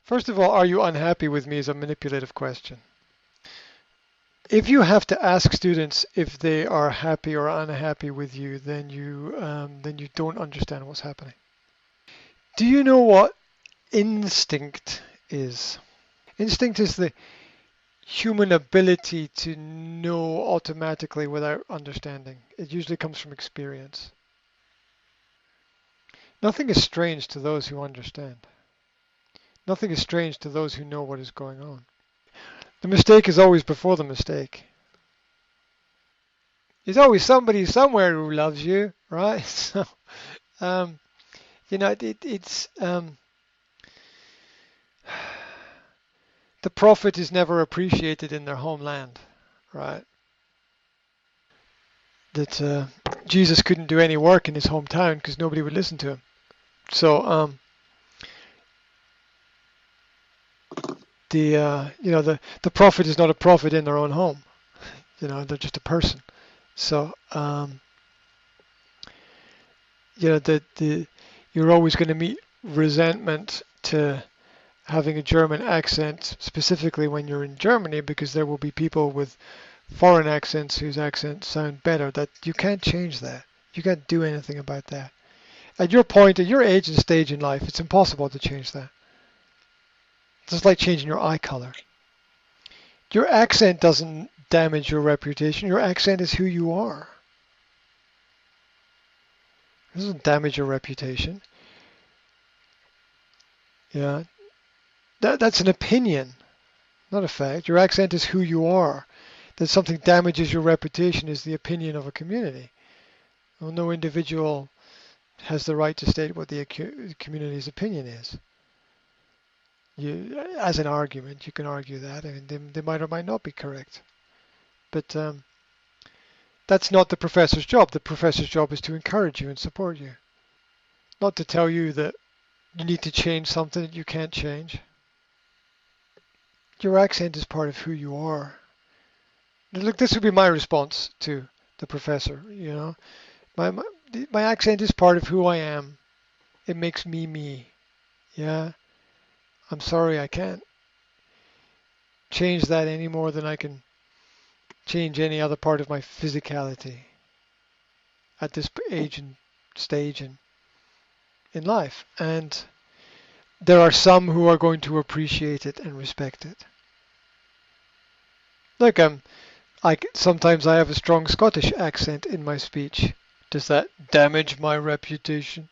First of all, are you unhappy with me is a manipulative question. If you have to ask students if they are happy or unhappy with you, then you don't understand what's happening. Do you know what instinct is? Instinct is the human ability to know automatically without understanding. It usually comes from experience. Nothing is strange to those who understand. Nothing is strange to those who know what is going on. The mistake is always before the mistake. There's always somebody somewhere who loves you, right? So, um, it's the prophet is never appreciated in their homeland, right? That Jesus couldn't do any work in his hometown because nobody would listen to him. So the prophet is not a prophet in their own home. They're just a person. So you're always going to meet resentment to having a German accent, specifically when you're in Germany, because there will be people with foreign accents whose accents sound better. That you can't change that. You can't do anything about that. At your point, at your age and stage in life, it's impossible to change that. It's just like changing your eye color. Your accent doesn't damage your reputation. Your accent is who you are. It doesn't damage your reputation. Yeah, that's an opinion, not a fact. Your accent is who you are. That something damages your reputation is the opinion of a community. Well, no individual has the right to state what the community's opinion is. As an argument, you can argue that. I mean, they might or might not be correct. But that's not the professor's job. The professor's job is to encourage you and support you, not to tell you that you need to change something that you can't change. Your accent is part of who you are. Look, this would be my response to the professor. My accent is part of who I am. It makes me me. Yeah. I'm sorry I can't change that any more than I can change any other part of my physicality at this age and stage in life. And there are some who are going to appreciate it and respect it. Look, sometimes I have a strong Scottish accent in my speech. Does that damage my reputation?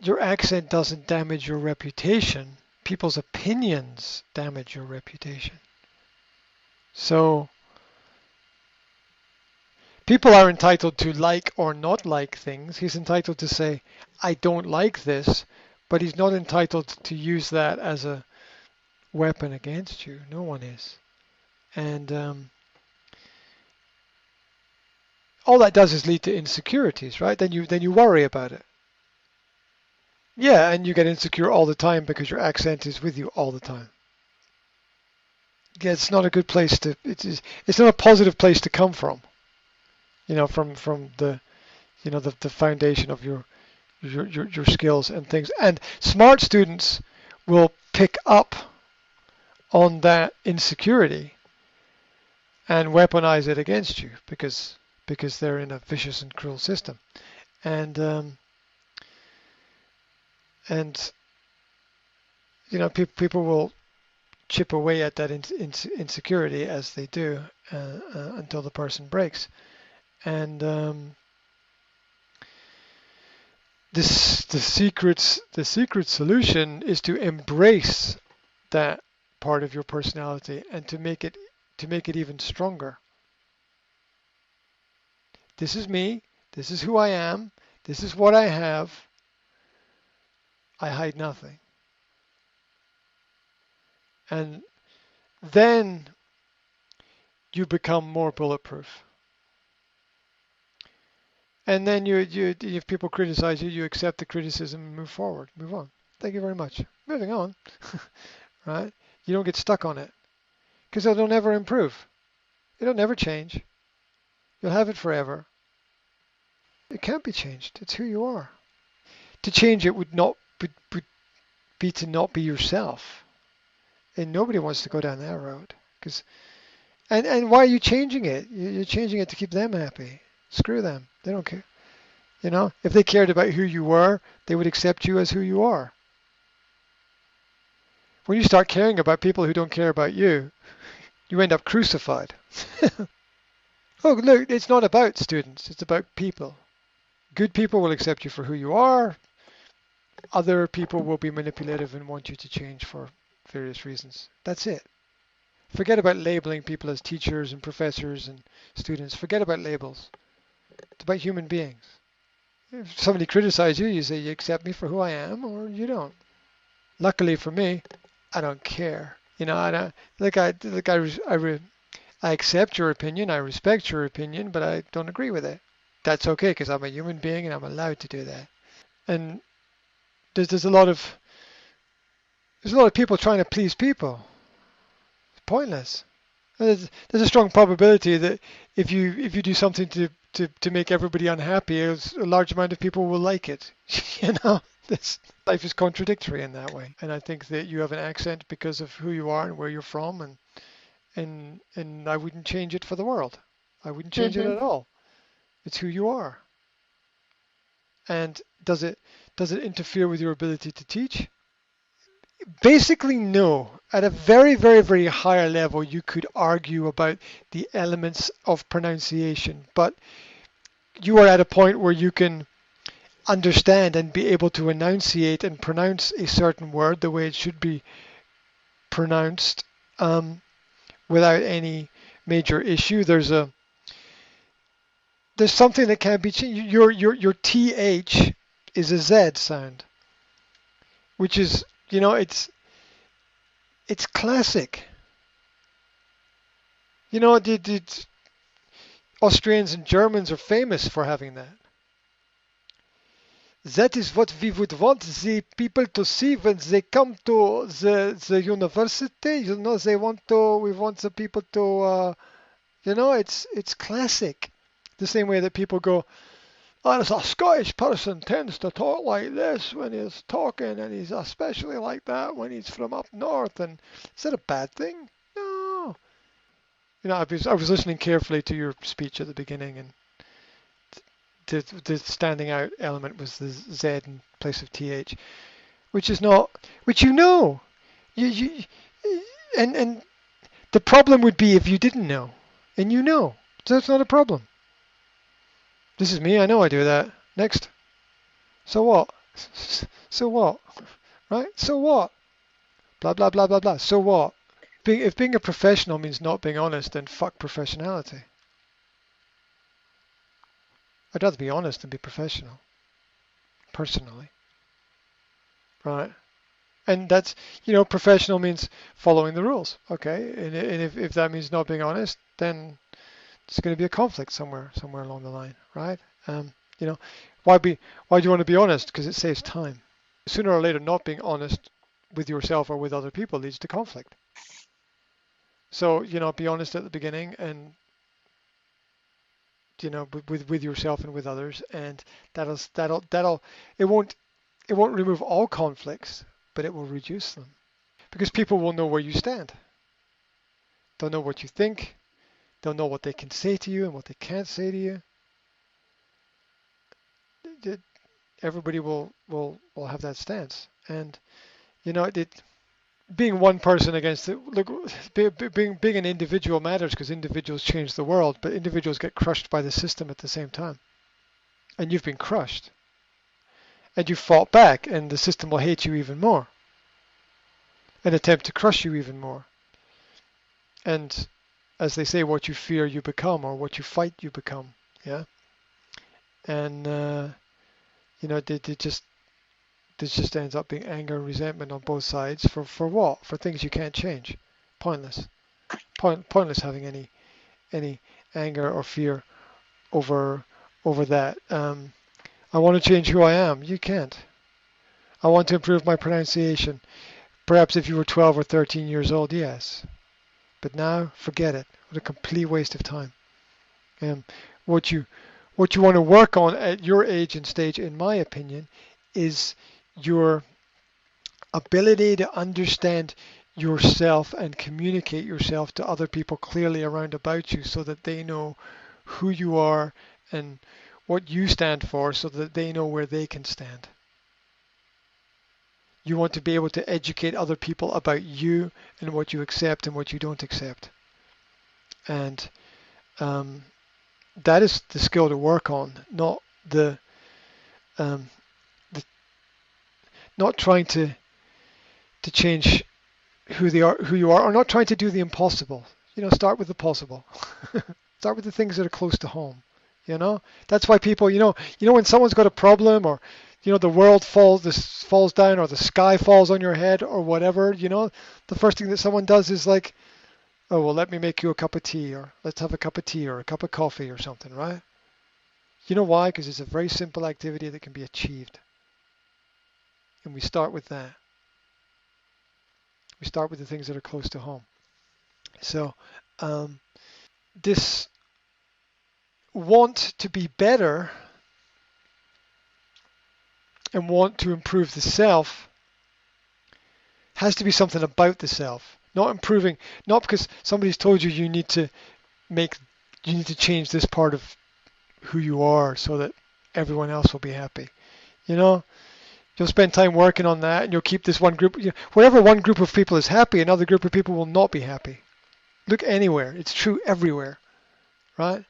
Your accent doesn't damage your reputation. People's opinions damage your reputation. So people are entitled to like or not like things. He's entitled to say, I don't like this, but he's not entitled to use that as a weapon against you. No one is. And all that does is lead to insecurities, right? Then you worry about it. Yeah, and you get insecure all the time because your accent is with you all the time. Yeah, it's not a good place to. It's not a positive place to come from. From the, the foundation of your skills and things. And smart students will pick up on that insecurity and weaponize it against you because they're in a vicious and cruel system. And people will chip away at that insecurity as they do until the person breaks. And the secret solution is to embrace that part of your personality and to make it even stronger. This is me. This is who I am. This is what I have. I hide nothing. And then you become more bulletproof. And then if people criticize you, you accept the criticism and move forward, move on. Thank you very much. Moving on, right? You don't get stuck on it because it'll never improve. It'll never change. You'll have it forever. It can't be changed. It's who you are. To change it would be to not be yourself. And nobody wants to go down that road. And why are you changing it? You're changing it to keep them happy. Screw them. They don't care. If they cared about who you were, they would accept you as who you are. When you start caring about people who don't care about you, you end up crucified. Oh, look, it's not about students. It's about people. Good people will accept you for who you are. Other people will be manipulative and want you to change for various reasons. That's it. Forget about labeling people as teachers and professors and students. Forget about labels. It's about human beings. If somebody criticizes you, you say you accept me for who I am or you don't. Luckily for me, I don't care. I accept your opinion, I respect your opinion, but I don't agree with it. That's okay because I'm a human being and I'm allowed to do that. And there's a lot of people trying to please people. It's pointless. There's a strong probability that if you do something to make everybody unhappy, a large amount of people will like it. This life is contradictory in that way. And I think that you have an accent because of who you are and where you're from, and I wouldn't change it for the world. I wouldn't change it at all. It's who you are. And does it interfere with your ability to teach? Basically, no. At a very, very, very higher level, you could argue about the elements of pronunciation, but you are at a point where you can understand and be able to enunciate and pronounce a certain word the way it should be pronounced without any major issue. There's something that can't be changed. Your TH is a Z sound, which is, it's classic. The Austrians and Germans are famous for having that. That is what we would want the people to see when they come to the university. We want the people to, it's classic. The same way that people go, oh, a Scottish person tends to talk like this when he's talking, and he's especially like that when he's from up north. And is that a bad thing? No. I was listening carefully to your speech at the beginning, and the standing out element was the Z in place of TH, which is not, which and the problem would be if you didn't know, and so that's not a problem. This is me, I know I do that. Next. So what? So what? Right? So what? Blah, blah, blah, blah, blah. So what? If being a professional means not being honest, then fuck professionality. I'd rather be honest than be professional, personally. Right? And that's, professional means following the rules. Okay? And if that means not being honest, then there's going to be a conflict somewhere along the line, right? Why do you want to be honest? Because it saves time. Sooner or later, not being honest with yourself or with other people leads to conflict. So, be honest at the beginning, and with yourself and with others, and it won't remove all conflicts, but it will reduce them, because people will know where you stand. They'll know what you think. They'll know what they can say to you and what they can't say to you. Everybody will have that stance, and being one person against it. Look, being an individual matters because individuals change the world, but individuals get crushed by the system at the same time. And you've been crushed, and you fought back, and the system will hate you even more, and attempt to crush you even more. And as they say, what you fear, you become, or what you fight, you become. Yeah. And this just ends up being anger and resentment on both sides for what? For things you can't change. Pointless. Pointless having any anger or fear over that. I want to change who I am. You can't. I want to improve my pronunciation. Perhaps if you were 12 or 13 years old, yes. But now, forget it. What a complete waste of time. What you want to work on at your age and stage, in my opinion, is your ability to understand yourself and communicate yourself to other people clearly around about you so that they know who you are and what you stand for so that they know where they can stand. You want to be able to educate other people about you and what you accept and what you don't accept. And that is the skill to work on, not um, the not trying to change who you are, or not trying to do the impossible. Start with the possible. Start with the things that are close to home. That's why people, when someone's got a problem, or the world falls down, or the sky falls on your head, or whatever, the first thing that someone does is like, oh well, let me make you a cup of tea, or let's have a cup of tea or a cup of coffee or something, right? You know why? Because it's a very simple activity that can be achieved, and we start with that. We start with the things that are close to home. So this want to be better and want to improve the self has to be something about the self, not improving, not because somebody's told you you need to change this part of who you are so that everyone else will be happy. You'll spend time working on that, and you'll keep this one group. Wherever one group of people is happy, another group of people will not be happy. Look anywhere; it's true everywhere, right?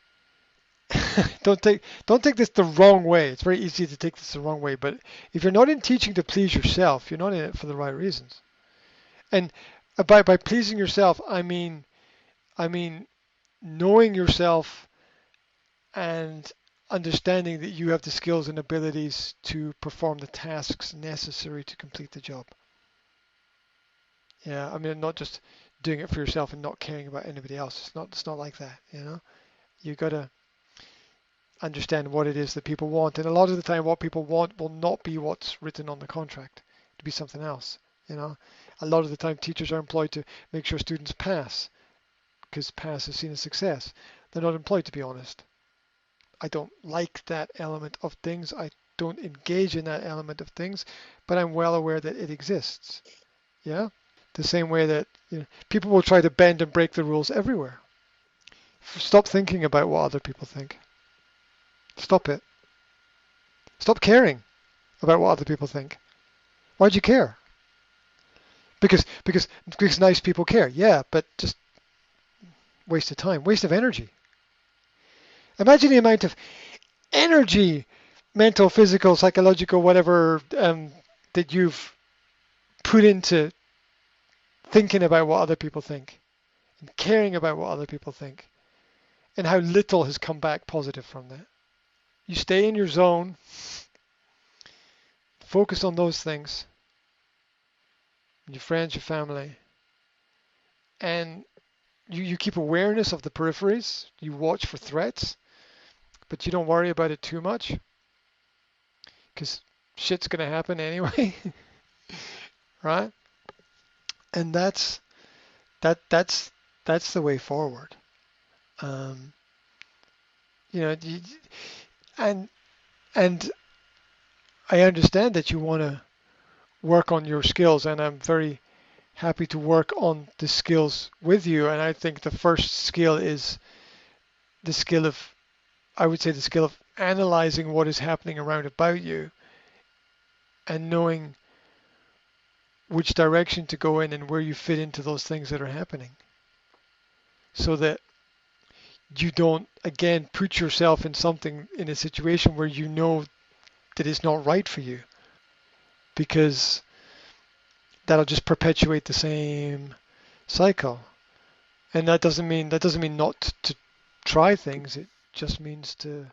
Don't take this the wrong way. It's very easy to take this the wrong way, but if you're not in teaching to please yourself, you're not in it for the right reasons. And by pleasing yourself, I mean knowing yourself and understanding that you have the skills and abilities to perform the tasks necessary to complete the job. Yeah, I mean, not just doing it for yourself and not caring about anybody else. It's not like that, You got to understand what it is that people want, and a lot of the time what people want will not be what's written on the contract. It'll be something else. A lot of the time teachers are employed to make sure students pass, because pass is seen as success. They're not employed to be honest. I don't like that element of things. I don't engage in that element of things, but I'm well aware that it exists. Yeah? The same way that people will try to bend and break the rules everywhere. Stop thinking about what other people think. Stop it. Stop caring about what other people think. Why'd you care? Because nice people care. Yeah, but just waste of time, waste of energy. Imagine the amount of energy, mental, physical, psychological, whatever, that you've put into thinking about what other people think and caring about what other people think, and how little has come back positive from that. You stay in your zone, focus on those things, your friends, your family, and you keep awareness of the peripheries. You watch for threats, but you don't worry about it too much, because shit's gonna happen anyway, right? And that's the way forward. And I understand that you want to work on your skills, and I'm very happy to work on the skills with you. And I think the first skill is the skill of, I would say, the skill of analyzing what is happening around about you and knowing which direction to go in and where you fit into those things that are happening, so that you don't again put yourself in a situation where you know that it's not right for you, because that'll just perpetuate the same cycle. And that doesn't mean not to try things. It just means to